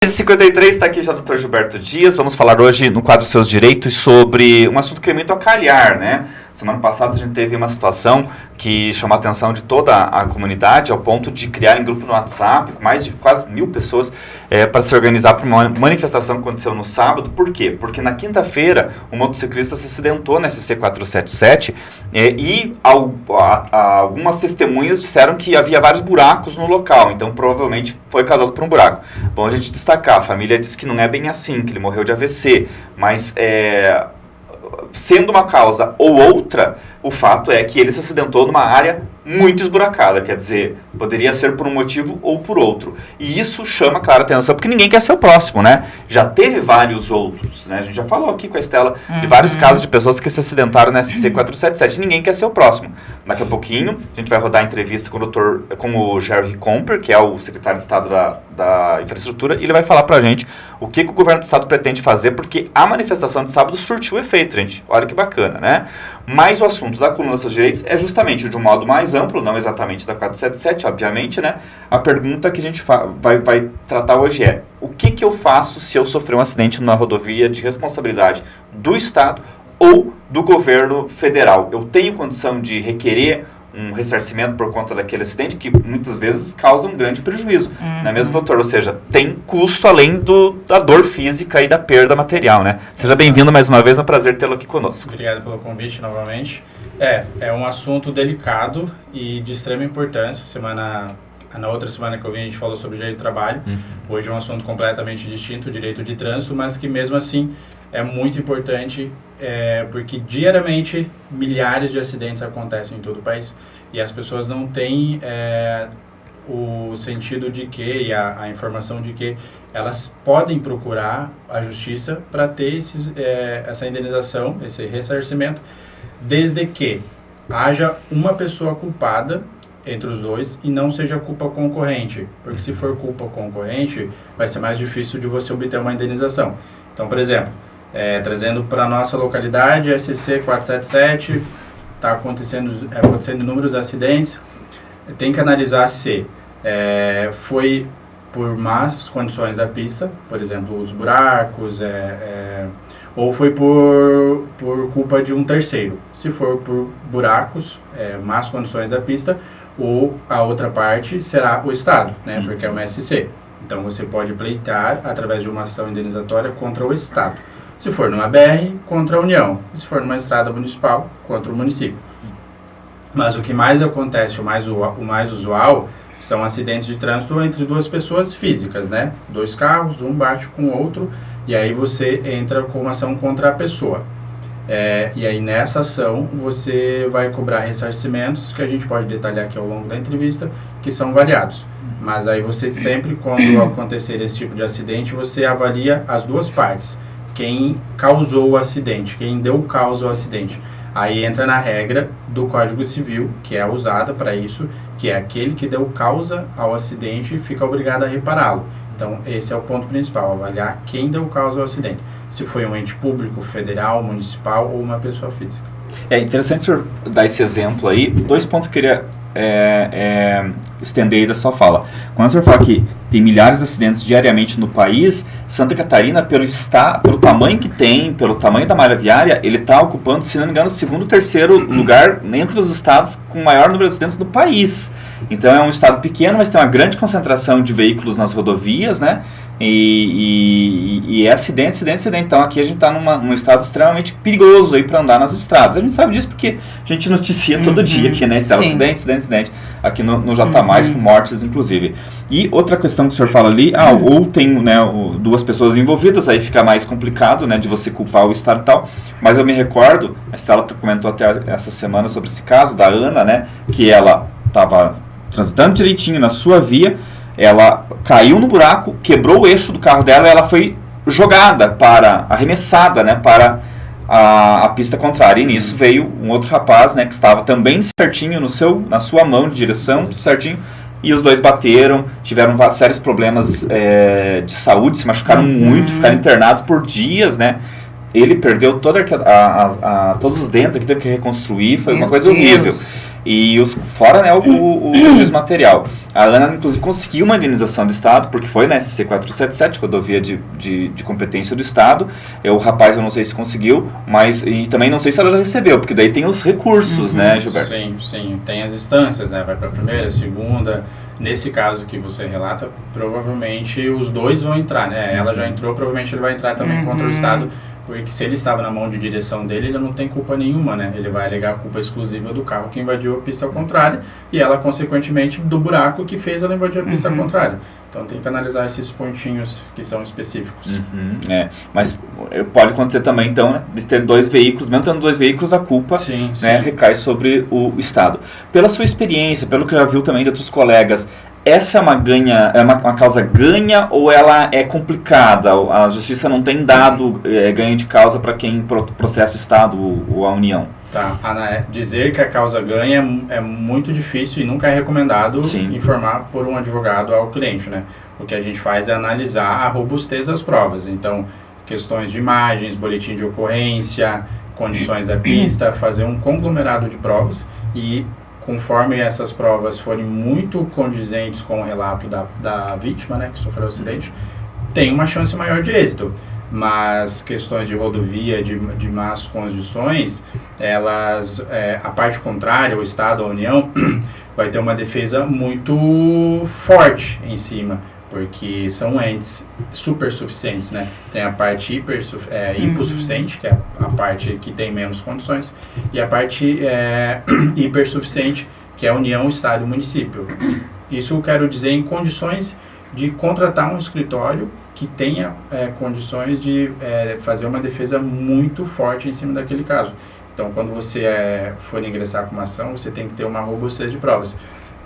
53, está aqui já o Dr. Gilberto Dias. Vamos falar hoje no quadro Seus Direitos sobre um assunto que é muito a calhar, né? Semana passada a gente teve uma situação que chamou a atenção de toda a comunidade ao ponto de criarem grupo no WhatsApp, com mais de quase 1.000 pessoas, para se organizar para uma manifestação que aconteceu no sábado. Por quê? Porque na quinta-feira um motociclista se acidentou na SC477 e algumas testemunhas disseram que havia vários buracos no local, então provavelmente foi causado por um buraco. Bom, a gente destacar, a família diz que não é bem assim, que ele morreu de AVC, mas sendo uma causa ou outra, o fato é que ele se acidentou numa área muito esburacada, quer dizer, poderia ser por um motivo ou por outro. E isso chama, claro, atenção, porque ninguém quer ser o próximo, né? Já teve vários outros, né? A gente já falou aqui com a Estela de vários casos de pessoas que se acidentaram na SC477, ninguém quer ser o próximo. Daqui a pouquinho, a gente vai rodar a entrevista com o Jerry Comper, que é o secretário de Estado da Infraestrutura, e ele vai falar pra gente o que o governo do Estado pretende fazer, porque a manifestação de sábado surtiu efeito, gente. Olha que bacana, né? Mas o assunto da coluna dos seus direitos é justamente de um modo mais amplo, não exatamente da 477, obviamente, né? A pergunta que a gente vai tratar hoje é: o que eu faço se eu sofrer um acidente numa rodovia de responsabilidade do Estado ou do governo federal? Eu tenho condição de requerer um ressarcimento por conta daquele acidente que muitas vezes causa um grande prejuízo, não é mesmo, doutor? Ou seja, tem custo além da dor física e da perda material, né? Seja bem-vindo mais uma vez, é um prazer tê-lo aqui conosco. Obrigado pelo convite novamente. É um assunto delicado e de extrema importância. Na outra semana que eu vim a gente falou sobre direito do trabalho. Hoje é um assunto completamente distinto, direito de trânsito, mas que mesmo assim é muito importante porque diariamente milhares de acidentes acontecem em todo o país e as pessoas não têm o sentido de que e a informação de que elas podem procurar a justiça para ter essa indenização, esse ressarcimento, desde que haja uma pessoa culpada entre os dois e não seja culpa concorrente, porque se for culpa concorrente, vai ser mais difícil de você obter uma indenização. Então, por exemplo, trazendo para a nossa localidade, SC 477, está acontecendo inúmeros acidentes, tem que analisar se foi por más condições da pista, por exemplo, os buracos, ou foi por culpa de um terceiro. Se for por buracos, más condições da pista, ou a outra parte será o Estado, né, porque é uma SC. Então, você pode pleitar através de uma ação indenizatória contra o Estado. Se for numa BR, contra a União. E se for numa estrada municipal, contra o município. Mas o que mais acontece, o mais usual, são acidentes de trânsito entre duas pessoas físicas, né? Dois carros, um bate com o outro, e aí você entra com uma ação contra a pessoa. E aí nessa ação você vai cobrar ressarcimentos, que a gente pode detalhar aqui ao longo da entrevista, que são variados. Mas aí você sempre, quando acontecer esse tipo de acidente, você avalia as duas partes. Quem causou o acidente, quem deu causa ao acidente. Aí entra na regra do Código Civil, que é usada para isso, que é aquele que deu causa ao acidente fica obrigado a repará-lo. Então, esse é o ponto principal, avaliar quem deu causa ao acidente. Se foi um ente público, federal, municipal ou uma pessoa física. É interessante o senhor dar esse exemplo aí. 2 pontos que eu queria estender aí da sua fala. Quando o senhor fala que tem milhares de acidentes diariamente no país, Santa Catarina, pelo tamanho que tem, pelo tamanho da malha viária, ele está ocupando, se não me engano, o segundo ou terceiro lugar entre os estados com o maior número de acidentes do país. Então é um estado pequeno, mas tem uma grande concentração de veículos nas rodovias, né? E é acidente. Então aqui a gente está num estado extremamente perigoso aí para andar nas estradas. A gente sabe disso porque a gente noticia todo dia aqui, né? Acidente. Aqui no J+, com mortes, inclusive. E outra questão que o senhor fala ali, ou tem, né, duas pessoas envolvidas, aí fica mais complicado, né, de você culpar o Estado e tal. Mas eu me recordo, a Estela comentou até essa semana sobre esse caso da Ana, né, que ela estava transitando direitinho na sua via, ela caiu no buraco, quebrou o eixo do carro dela e ela foi jogada arremessada, né, para a pista contrária. E nisso veio um outro rapaz, né, que estava também certinho na sua mão de direção, tudo certinho, e os dois bateram, tiveram sérios problemas de saúde, se machucaram muito, ficaram internados por dias, né. Ele perdeu todos os dentes aqui, teve que reconstruir, foi uma coisa horrível. E fora, né, o prejuízo material. A Ana, inclusive, conseguiu uma indenização do Estado, porque foi na SC 477, rodovia de competência do Estado. O rapaz, eu não sei se conseguiu, mas e também não sei se ela já recebeu, porque daí tem os recursos, né, Gilberto? Sim, tem as instâncias, né? Vai para a primeira, segunda. Nesse caso que você relata, provavelmente os dois vão entrar, né? Ela já entrou, provavelmente ele vai entrar também contra o Estado, porque se ele estava na mão de direção dele, ele não tem culpa nenhuma, né? Ele vai alegar a culpa exclusiva do carro que invadiu a pista contrária e ela, consequentemente, do buraco que fez ela invadir a pista contrária. Então tem que analisar esses pontinhos que são específicos. Mas pode acontecer também, então, né, de ter dois veículos, mesmo tendo dois veículos, a culpa recai sobre o Estado. Pela sua experiência, pelo que já viu também de outros colegas, essa é uma causa ganha ou ela é complicada? A Justiça não tem dado ganho de causa para quem processa o Estado ou a União? Tá, dizer que a causa ganha é muito difícil e nunca é recomendado informar por um advogado ao cliente, né? O que a gente faz é analisar a robustez das provas. Então, questões de imagens, boletim de ocorrência, condições da pista, fazer um conglomerado de provas e, conforme essas provas forem muito condizentes com o relato da vítima, né, que sofreu o acidente, tem uma chance maior de êxito. Mas questões de rodovia, de más condições, a parte contrária, o Estado, a União, vai ter uma defesa muito forte em cima, porque são entes supersuficientes, né? Tem a parte hipossuficiente, que é a parte que tem menos condições, e a parte hipersuficiente, que é a União, Estado e Município. Isso eu quero dizer em condições de contratar um escritório que tenha condições de fazer uma defesa muito forte em cima daquele caso. Então, quando você for ingressar com uma ação, você tem que ter uma robustez de provas.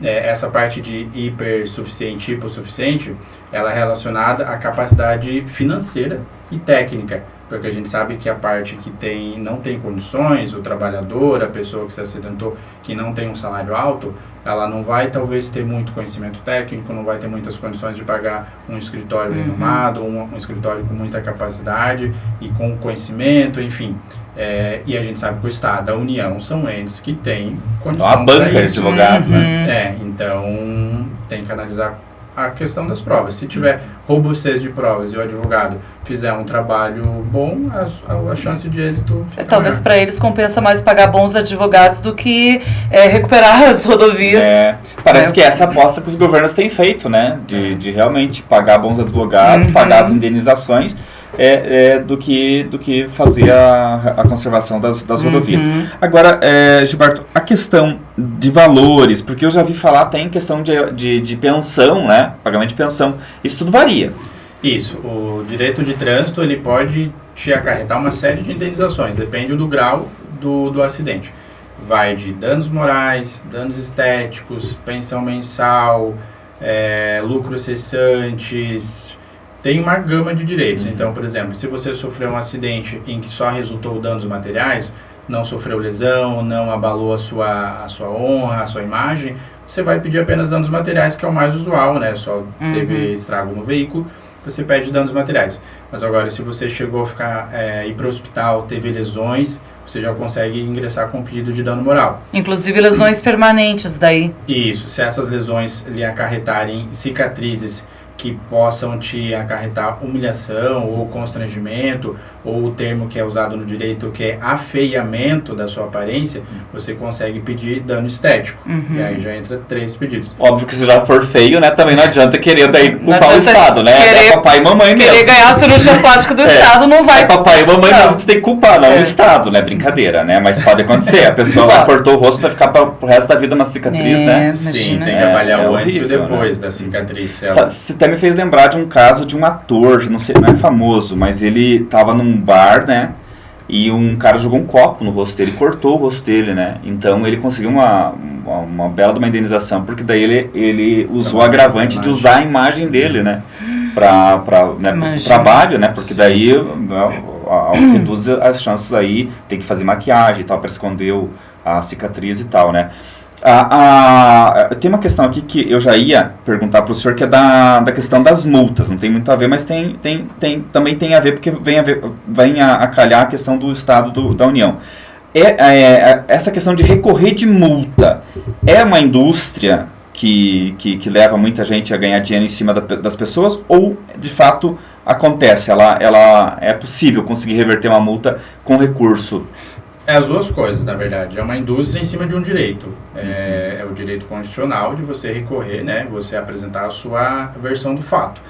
Essa parte de hipersuficiente e hipossuficiente, ela é relacionada à capacidade financeira e técnica, porque a gente sabe que a parte que não tem condições, o trabalhador, a pessoa que se acidentou, que não tem um salário alto, ela não vai talvez ter muito conhecimento técnico, não vai ter muitas condições de pagar um escritório renomado, um escritório com muita capacidade e com conhecimento, enfim. E a gente sabe que o Estado, a União, são entes que têm condições. Uma banca de advogados, né? Então tem que analisar a questão das provas. Se tiver robustez de provas e o advogado fizer um trabalho bom, a chance de êxito fica talvez maior. Para eles compensa mais pagar bons advogados do que recuperar as rodovias. Parece que essa aposta que os governos têm feito, né? De realmente pagar bons advogados, pagar as indenizações, do que fazer a conservação das rodovias. Agora, Gilberto, a questão de valores, porque eu já vi falar até em questão de pensão, né? Pagamento de pensão. Isso tudo varia. Isso. O direito de trânsito, ele pode te acarretar uma série de indenizações, depende do grau do acidente. Vai de danos morais, danos estéticos, pensão mensal, lucros cessantes. Tem uma gama de direitos. Então, por exemplo, se você sofreu um acidente em que só resultou danos materiais, não sofreu lesão, não abalou a sua honra, a sua imagem, você vai pedir apenas danos materiais, que é o mais usual, né? Só teve estrago no veículo, você pede danos materiais. Mas agora, se você chegou a ir para o hospital, teve lesões, você já consegue ingressar com pedido de dano moral. Inclusive lesões permanentes daí. Isso. Se essas lesões lhe acarretarem cicatrizes que possam te acarretar humilhação ou constrangimento, ou o termo que é usado no direito, que é afeiamento da sua aparência, você consegue pedir dano estético. E aí já entra 3 pedidos. Óbvio que se já for feio, né, também não adianta querer daí culpar o Estado, né? É papai e mamãe mesmo. Querer ganhar a cirurgia plástica do Estado não vai... É papai e mamãe mesmo que você tem que culpar, não o Estado, né? Brincadeira, né? Mas pode acontecer. A pessoa lá cortou o rosto, vai ficar pro resto da vida uma cicatriz, né? Sim, tem que avaliar o antes e o depois da cicatriz. Você até me fez lembrar de um caso de um ator, não sei, não é famoso, mas ele tava num bar, né? E um cara jogou um copo no rosto dele, cortou o rosto dele, né? Então ele conseguiu uma bela de uma indenização, porque daí ele usou o agravante de usar a imagem dele, né? Pro trabalho, né? Porque daí reduz as chances aí, tem que fazer maquiagem e tal, para esconder a cicatriz e tal, né? Tem uma questão aqui que eu já ia perguntar para o senhor, que é da questão das multas. Não tem muito a ver, mas também tem a ver, porque vem a calhar a questão do Estado da União. essa questão de recorrer de multa é uma indústria que leva muita gente a ganhar dinheiro em cima das pessoas, ou de fato acontece, ela é possível conseguir reverter uma multa com recurso? É as duas coisas, na verdade. É uma indústria em cima de um direito. É o direito constitucional de você recorrer, né? Você apresentar a sua versão do fato.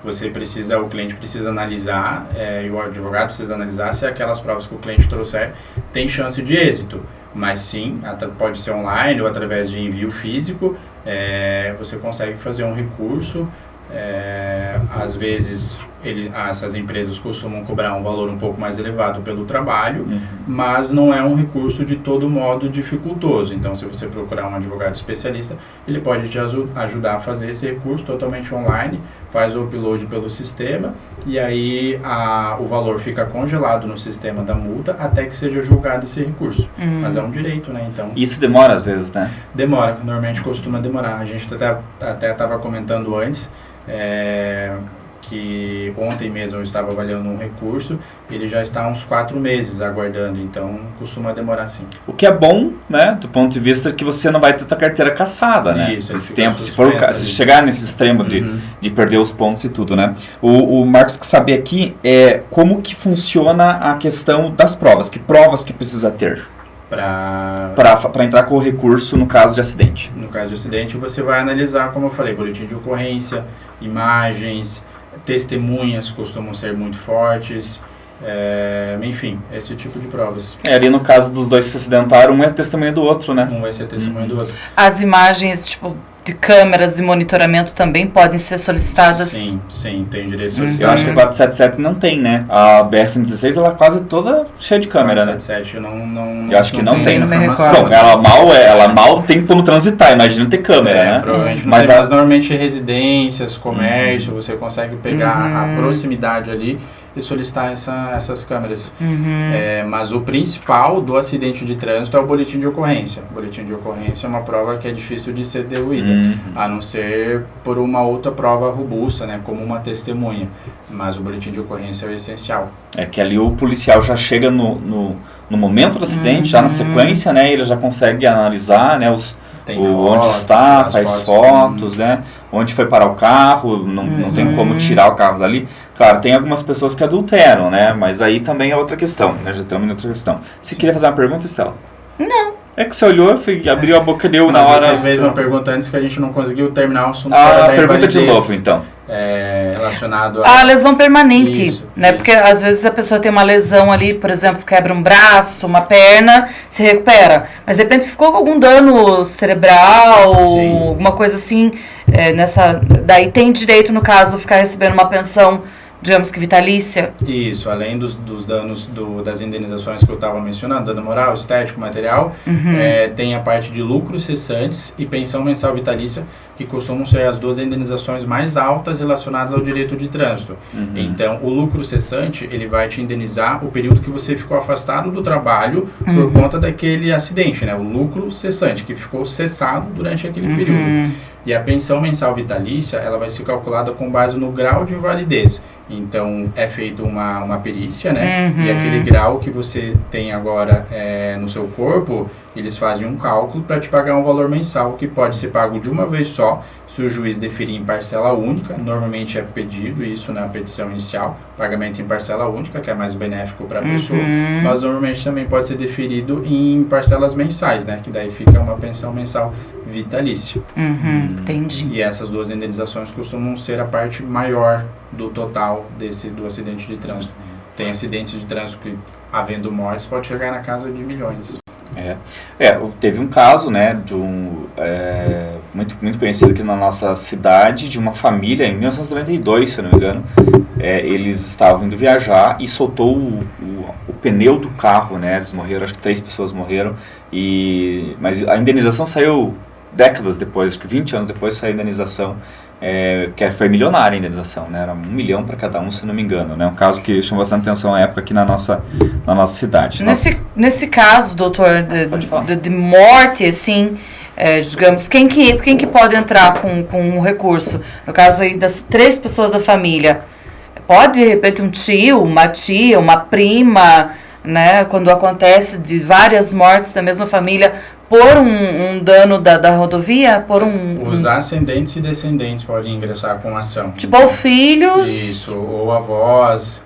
O cliente precisa analisar, e o advogado precisa analisar se aquelas provas que o cliente trouxer tem chance de êxito. Mas sim, pode ser online ou através de envio físico, você consegue fazer um recurso. Às vezes essas empresas costumam cobrar um valor um pouco mais elevado pelo trabalho, mas não é um recurso de todo modo dificultoso. Então, se você procurar um advogado especialista, ele pode te ajudar a fazer esse recurso totalmente online, faz o upload pelo sistema e aí o valor fica congelado no sistema da multa até que seja julgado esse recurso. Mas é um direito, né? Então, isso demora às vezes, né? Demora, normalmente costuma demorar. A gente até estava comentando antes, que ontem mesmo eu estava avaliando um recurso, ele já está há uns 4 meses aguardando, então costuma demorar sim. O que é bom, né, do ponto de vista que você não vai ter tua carteira caçada, né? Isso, esse tempo, se chegar nesse extremo de perder os pontos e tudo, né? O Marcos quer saber aqui como que funciona a questão das provas, que provas que precisa ter? Para entrar com o recurso no caso de acidente. No caso de acidente, você vai analisar, como eu falei, boletim de ocorrência, imagens, testemunhas costumam ser muito fortes, enfim, esse tipo de provas. Ali no caso dos dois que se acidentaram, um é testemunha do outro, né? Um vai ser testemunha do outro. As imagens, tipo, de câmeras de monitoramento também podem ser solicitadas? Sim, tem direito de solicitar. Eu acho que a 477 não tem, né? A BR-116, ela é quase toda cheia de câmera, 477 né? Eu acho que não tem. Bom, ela mal tem como transitar, imagina ter câmera, né? Provavelmente não tem, mas normalmente residências, comércio, você consegue pegar a proximidade ali e solicitar essas câmeras. Mas o principal do acidente de trânsito é o boletim de ocorrência. O boletim de ocorrência é uma prova que é difícil de ser diluída, a não ser por uma outra prova robusta, né, como uma testemunha. Mas o boletim de ocorrência é o essencial. É que ali o policial já chega no momento do acidente, já na sequência, né, ele já consegue analisar, né, onde está, faz fotos, né, onde foi parar o carro, não tem como tirar o carro dali. Claro, tem algumas pessoas que adulteram, né? Mas aí também é outra questão, né? Já estamos em outra questão. Você queria fazer uma pergunta, Estela? Não. É que você olhou, abriu a boca, deu na hora... Você fez uma pergunta antes que a gente não conseguiu terminar o assunto. Pergunta de novo, então. Relacionado a lesão permanente, isso. Porque às vezes a pessoa tem uma lesão ali, por exemplo, quebra um braço, uma perna, se recupera. Mas de repente ficou com algum dano cerebral, alguma coisa assim, daí tem direito, no caso, ficar recebendo uma pensão, digamos que vitalícia? Isso, além dos danos das indenizações que eu estava mencionando, dano moral, estético, material, tem a parte de lucros cessantes e pensão mensal vitalícia, que costumam ser as 2 indenizações mais altas relacionadas ao direito de trânsito. Então, o lucro cessante, ele vai te indenizar o período que você ficou afastado do trabalho por conta daquele acidente, né? O lucro cessante, que ficou cessado durante aquele período. E a pensão mensal vitalícia, ela vai ser calculada com base no grau de invalidez. Então, é feita uma perícia, né? E aquele grau que você tem agora no seu corpo, eles fazem um cálculo para te pagar um valor mensal que pode ser pago de uma vez só, se o juiz deferir em parcela única. Normalmente é pedido isso na petição inicial, pagamento em parcela única, que é mais benéfico para a pessoa, mas normalmente também pode ser deferido em parcelas mensais, né? Que daí fica uma pensão mensal vitalícia. Entendi. E essas 2 indenizações costumam ser a parte maior do total do acidente de trânsito. Tem acidentes de trânsito que, havendo mortes, pode chegar na casa de milhões. Teve um caso, né, de muito, muito conhecido aqui na nossa cidade, de uma família, em 1992, se eu não me engano. Eles estavam indo viajar e soltou o pneu do carro, né, eles morreram, acho que 3 pessoas morreram, mas a indenização saiu décadas depois, acho que 20 anos depois saiu a indenização, que foi milionária a indenização, né? Era 1 milhão para cada um, se não me engano, né? Um caso que chamou bastante atenção à época aqui na nossa cidade. Nesse caso, doutor, de morte, assim, digamos, quem que pode entrar com um recurso? No caso aí das 3 pessoas da família, pode, de repente, um tio, uma tia, uma prima, né? Quando acontece de várias mortes da mesma família por um dano da rodovia, por Os ascendentes e descendentes podem ingressar com ação. Tipo, ou filhos... Isso, ou avós,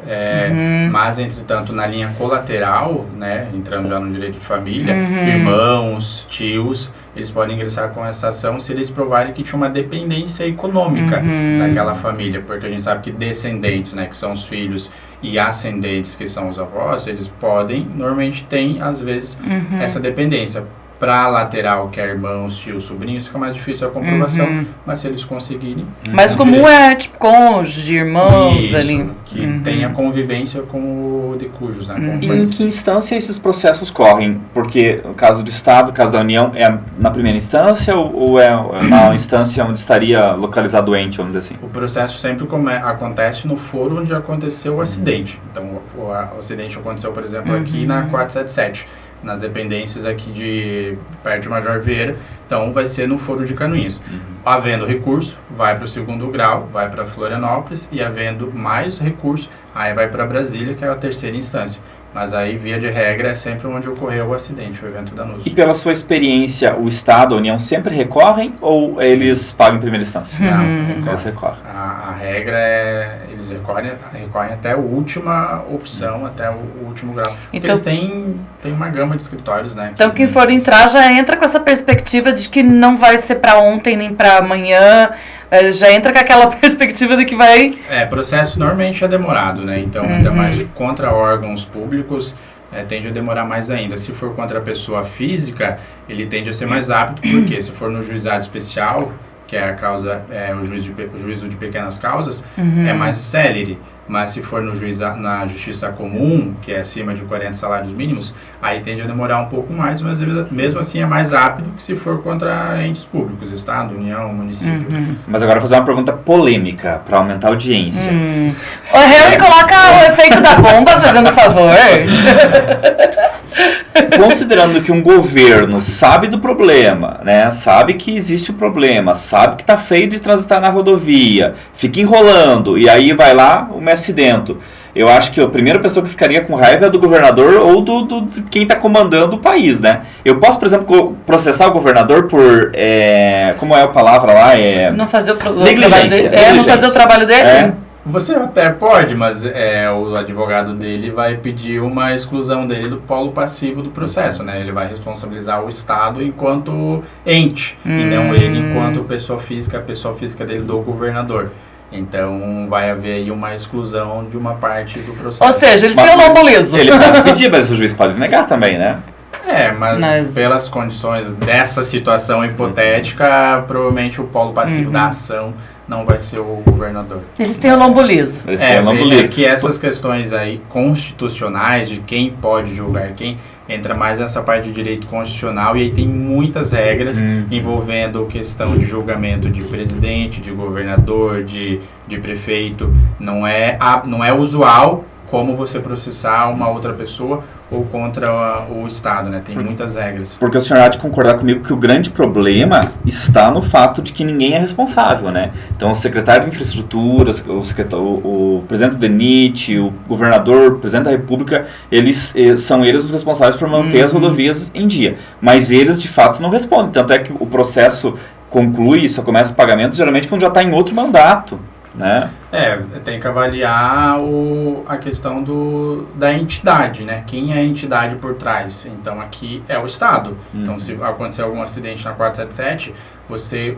mas, entretanto, na linha colateral, né, entrando já no direito de família, irmãos, tios, eles podem ingressar com essa ação se eles provarem que tinha uma dependência econômica daquela família, porque a gente sabe que descendentes, né, que são os filhos, e ascendentes, que são os avós, eles podem, normalmente tem, às vezes, essa dependência. Para a lateral, que é irmãos, tios, sobrinhos, fica mais difícil a comprovação, mas se eles conseguirem... Mais comum é, tipo, cônjuge, irmãos isso, ali. Que tenha convivência com o de cujos, né? E em que instância esses processos correm? Porque o caso do Estado, o caso da União, é na primeira instância ou é na instância onde estaria localizado o ente, vamos dizer assim? O processo sempre acontece no foro onde aconteceu o acidente. Então, o acidente aconteceu, por exemplo, aqui na 477. Nas dependências aqui perto de Major Vieira, então vai ser no Foro de Canoinhas. Havendo recurso, vai para o segundo grau, vai para Florianópolis, e havendo mais recurso, aí vai para Brasília, que é a terceira instância. Mas aí, via de regra, é sempre onde ocorreu o acidente, o evento danoso. E pela sua experiência, o Estado, a União, sempre recorrem ou eles pagam em primeira instância? Não, eles recorrem. A regra é, eles recorrem até a última opção, até o último grau. Então, eles têm uma gama de escritórios, né? Então, quem for entrar já entra com essa perspectiva de que não vai ser para ontem nem para amanhã, já entra com aquela perspectiva de que vai... Processo normalmente é demorado, né? Então, ainda mais contra órgãos públicos, tende a demorar mais ainda. Se for contra a pessoa física, ele tende a ser mais rápido, porque se for no juizado especial, que é a causa, o juízo de pequenas causas, é mais célere. Mas se for na justiça comum, que é acima de 40 salários mínimos, aí tende a demorar um pouco mais, mas mesmo assim é mais rápido que se for contra entes públicos, Estado, União, município. Mas agora eu vou fazer uma pergunta polêmica para aumentar a audiência. O Harry coloca o efeito da bomba, fazendo favor. Considerando que um governo sabe do problema, né, sabe que existe o problema, sabe que está feio de transitar na rodovia, fica enrolando, e aí vai lá o acidente. Eu acho que a primeira pessoa que ficaria com raiva é do governador ou de quem está comandando o país, né? Eu posso, por exemplo, processar o governador por, como é a palavra lá? Não fazer o trabalho negligência. dele. Não fazer o trabalho dele? Você até pode, mas o advogado dele vai pedir uma exclusão dele do polo passivo do processo, né? Ele vai responsabilizar o Estado enquanto ente, e não ele enquanto pessoa física, a pessoa física dele do governador. Então, vai haver aí uma exclusão de uma parte do processo. Ou seja, eles têm o lombo liso. Ele pode pedir, mas o juiz pode negar também, né? Mas pelas condições dessa situação hipotética, provavelmente o polo passivo da ação não vai ser o governador. Eles têm o lombo liso. Eles têm o lombo liso. Que essas questões aí constitucionais, de quem pode julgar quem, entra mais nessa parte de direito constitucional, e aí tem muitas regras envolvendo questão de julgamento de presidente, de governador, de prefeito. Não é usual como você processar uma outra pessoa ou contra o Estado, né? Tem muitas regras. Porque o senhor há de concordar comigo que o grande problema está no fato de que ninguém é responsável, né? Então, o secretário de Infraestrutura, o presidente do DENIT, o governador, o presidente da República, são eles os responsáveis por manter as rodovias em dia. Mas eles, de fato, não respondem. Tanto é que o processo conclui e só começa o pagamento, geralmente, quando já está em outro mandato, né? Tem que avaliar a questão da entidade, né? Quem é a entidade por trás? Então, aqui é o Estado. Então, se acontecer algum acidente na 477, você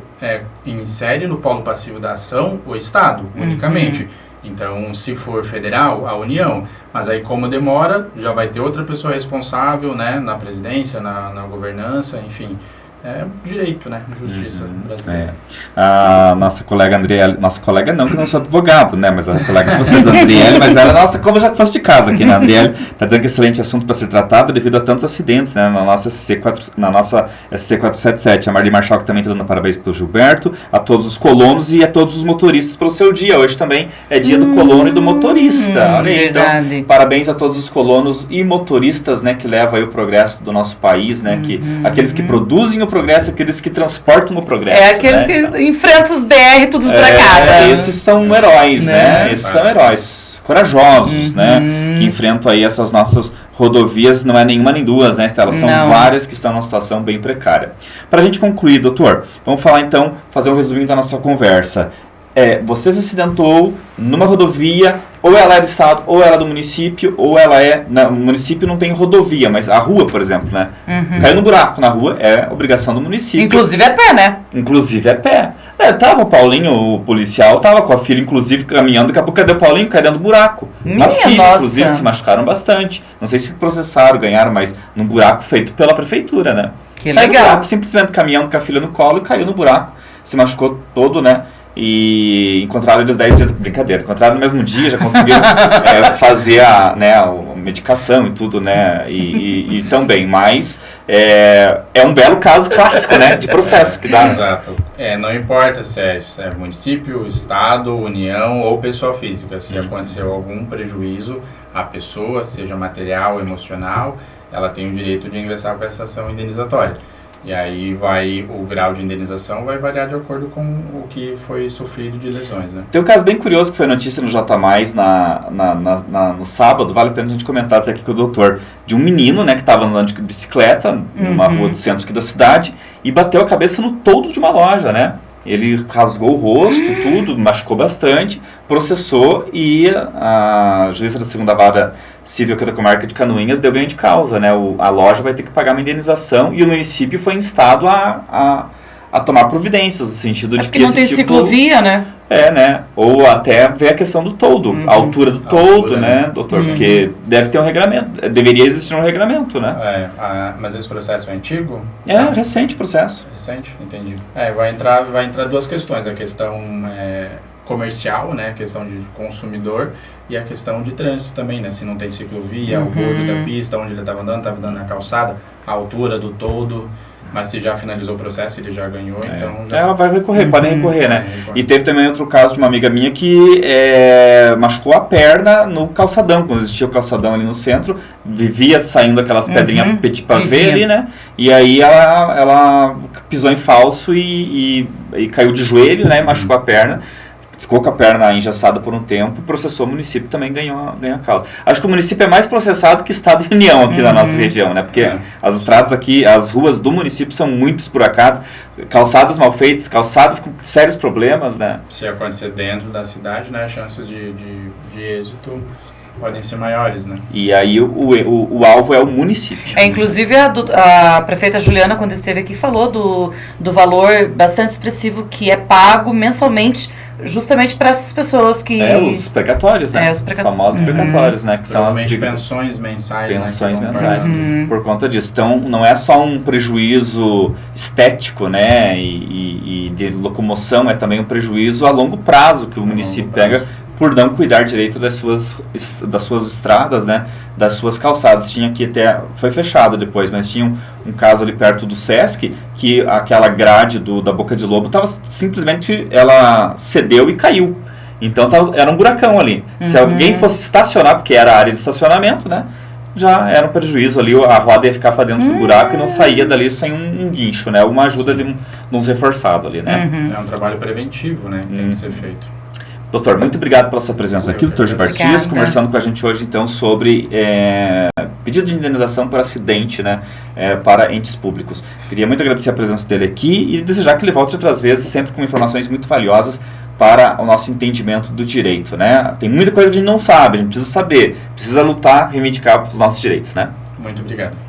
insere no polo passivo da ação o Estado, unicamente. Então, se for federal, a União. Mas aí, como demora, já vai ter outra pessoa responsável, né? Na presidência, na governança, enfim. É direito, né? Justiça brasileira. A nossa colega Andriele, nossa colega não, que eu não sou advogado, né? Mas a colega de vocês, Andriele, mas ela é nossa, como já fosse de casa aqui, né? A Andriele está dizendo que é excelente assunto para ser tratado devido a tantos acidentes, né? Na nossa SC477. A Marli Marchal, que também está dando parabéns para o Gilberto, a todos os colonos e a todos os motoristas pelo seu dia. Hoje também é dia do colono e do motorista. Olha aí, então, parabéns a todos os colonos e motoristas, né? Que levam aí o progresso do nosso país, né? Que, aqueles que produzem o progresso, aqueles que transportam o progresso. Aqueles que enfrentam os BR tudo esbracada. Esses são heróis, né? Esses são heróis corajosos, né? Que enfrentam aí essas nossas rodovias não é nenhuma nem duas, né, Estela? São várias que estão numa situação bem precária. Para a gente concluir, doutor, vamos falar então, fazer um resuminho da nossa conversa. Você se acidentou numa rodovia, ou ela é do estado, ou ela é do município, ou ela é... No município não tem rodovia, mas a rua, por exemplo, né? Caiu no buraco na rua, é obrigação do município. Inclusive é pé, né? Inclusive é pé. Tava o Paulinho, o policial, tava com a filha, inclusive, caminhando, daqui a pouco cadê o Paulinho? Caiu dentro do buraco. A filha, inclusive, se machucaram bastante. Não sei se processaram, ganharam, mas num buraco feito pela prefeitura, né? Que legal. No buraco, simplesmente caminhando com a filha no colo e caiu no buraco. Se machucou todo, né? E encontraram eles 10 dias, brincadeira, encontraram no mesmo dia, já conseguiram fazer a medicação e tudo, né, e também, mas é um belo caso clássico, né, de processo que dá. Exato. Não importa se é município, estado, união ou pessoa física, se aconteceu algum prejuízo à pessoa, seja material, emocional, ela tem o direito de ingressar com essa ação indenizatória. E aí o grau de indenização vai variar de acordo com o que foi sofrido de lesões, né? Tem um caso bem curioso que foi notícia no J+, no sábado, vale a pena a gente comentar até aqui com o doutor, de um menino, né, que estava andando de bicicleta numa rua do centro aqui da cidade e bateu a cabeça no toldo de uma loja, né? Ele rasgou o rosto, tudo, machucou bastante, processou e a juíza da segunda vara civil aqui da comarca de Canoinhas deu ganho de causa, né? A loja vai ter que pagar uma indenização e o município foi instado a tomar providências, no sentido de que não tem ciclovia, né? Né? Ou até ver a questão do toldo, a altura do toldo, né, doutor? Porque deve ter um regulamento, deveria existir um regulamento, né? Mas esse processo é antigo? Recente processo. Recente, entendi. Vai entrar duas questões, a questão comercial, né, a questão de consumidor e a questão de trânsito também, né, se não tem ciclovia, o bordo da pista, onde ele estava andando na calçada, a altura do toldo. Mas se já finalizou o processo, ele já ganhou, então... Ela vai recorrer, podem recorrer, né? E teve também outro caso de uma amiga minha que machucou a perna no calçadão, quando existia o calçadão ali no centro, vivia saindo aquelas pedrinhas petit pavé ali, né? E aí ela pisou em falso e caiu de joelho, né? Machucou a perna. Ficou com a perna engessada por um tempo, processou o município e também ganhou a causa. Acho que o município é mais processado que Estado e União aqui na nossa região, né? Porque as estradas aqui, as ruas do município são muito esburacadas, calçadas mal feitas, calçadas com sérios problemas, né? Se acontecer dentro da cidade, né, as chances de êxito podem ser maiores, né? E aí o alvo é o município. Inclusive a prefeita Juliana, quando esteve aqui, falou do valor bastante expressivo que é pago mensalmente justamente para essas pessoas que... os precatórios, né? Os famosos precatórios, né? Que são as pensões mensais. Pensões mensais. Por conta disso. Então, não é só um prejuízo estético, né? E de locomoção, é também um prejuízo a longo prazo que o município pega por não cuidar direito das suas estradas, né, das suas calçadas. Tinha que até, foi fechado depois, mas tinha um caso ali perto do Sesc, que aquela grade da Boca de Lobo tava simplesmente, ela cedeu e caiu. Então era um buracão ali. Se alguém fosse estacionar, porque era área de estacionamento, né, já era um prejuízo ali, a roda ia ficar para dentro do buraco e não saía dali sem um guincho, né, uma ajuda de uns reforçado ali, né. É um trabalio preventivo, né, que tem que ser feito. Doutor, muito obrigado pela sua presença aqui, doutor Gilberto Dias, conversando com a gente hoje, então, sobre pedido de indenização por acidente, né, para entes públicos. Queria muito agradecer a presença dele aqui e desejar que ele volte outras vezes, sempre com informações muito valiosas para o nosso entendimento do direito, né. Tem muita coisa que a gente não sabe, a gente precisa saber, precisa lutar, reivindicar os nossos direitos, né. Muito obrigado.